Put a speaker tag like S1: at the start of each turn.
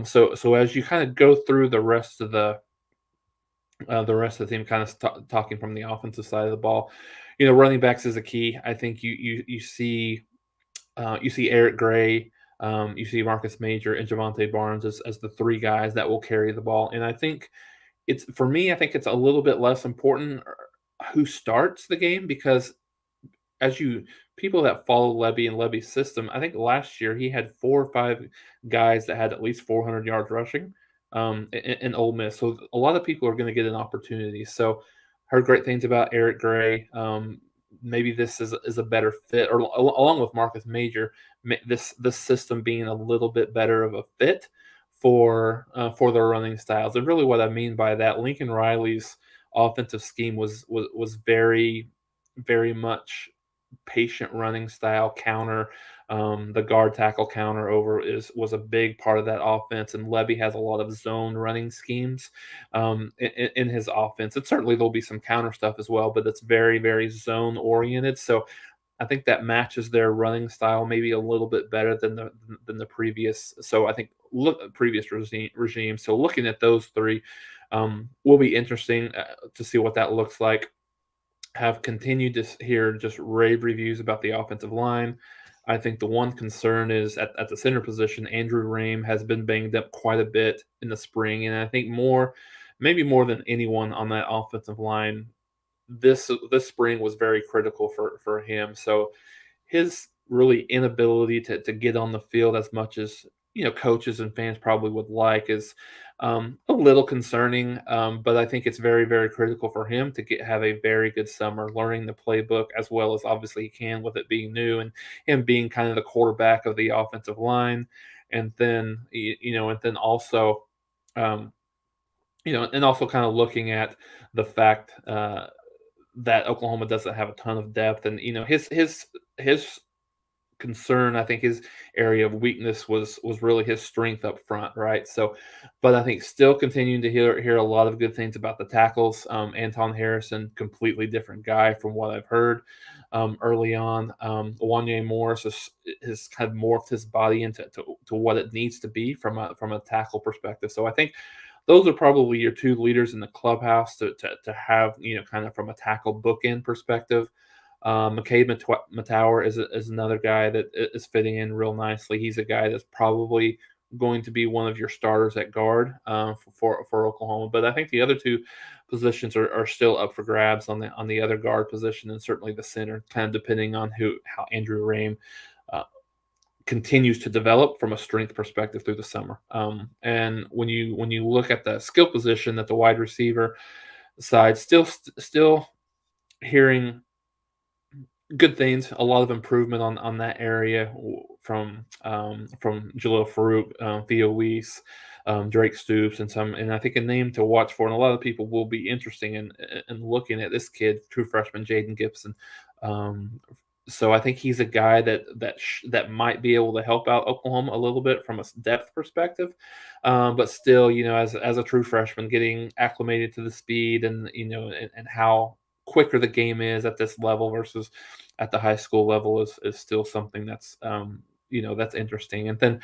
S1: So as you kind of go through the rest of the team, kind of talking from the offensive side of the ball, running backs is a key. I think you see Eric Gray, you see Marcus Major and Jovantae Barnes as the three guys that will carry the ball. And I think it's for me, I think it's a little bit less important who starts the game because as you people that follow Levy and Levy's system, I think last year he had 4 or 5 guys that had at least 400 yards rushing in Ole Miss. So a lot of people are going to get an opportunity. So heard great things about Eric Gray. Maybe this is a better fit, or along with Marcus Major, this system being a little bit better of a fit for their running styles. And really, what I mean by that, Lincoln Riley's offensive scheme was very much patient running style counter. The guard tackle counter over was a big part of that offense, and Levy has a lot of zone running schemes in his offense. And certainly there'll be some counter stuff as well, but it's very zone oriented. So I think that matches their running style maybe a little bit better than the previous. So I think look previous regime. So looking at those three will be interesting to see what that looks like. Have continued to hear just rave reviews about the offensive line. I think the one concern is at the center position, Andrew Rame has been banged up quite a bit in the spring, and I think maybe more than anyone on that offensive line, this spring was very critical for him. So his really inability to get on the field as much as coaches and fans probably would like is a little concerning. But I think it's very critical for him to have a very good summer, learning the playbook as well as obviously he can with it being new and him being kind of the quarterback of the offensive line, and then and then also. And also kind of looking at the fact that Oklahoma doesn't have a ton of depth, and his concern, I think his area of weakness was really his strength up front, right? So, but I think still continuing to hear a lot of good things about the tackles. Anton Harrison, completely different guy from what I've heard early on. Wanye Morris has kind of morphed his body into what it needs to be from a tackle perspective. So I think those are probably your two leaders in the clubhouse to have, kind of from a tackle bookend perspective. McCade Matower is another guy that is fitting in real nicely. He's a guy that's probably going to be one of your starters at guard for Oklahoma. But I think the other two positions are still up for grabs on the other guard position, and certainly the center, kind of depending on how Andrew Rame continues to develop from a strength perspective through the summer. And when you look at the skill position at the wide receiver side, still hearing good things, a lot of improvement on that area from Jalil Farouk, Theo Weiss, Drake Stoops, and I think a name to watch for, and a lot of people will be interesting in looking at this kid, true freshman Jaden Gibson. So I think he's a guy that might be able to help out Oklahoma a little bit from a depth perspective, but still, as a true freshman, getting acclimated to the speed and and how quicker the game is at this level versus at the high school level is still something that's that's interesting. And then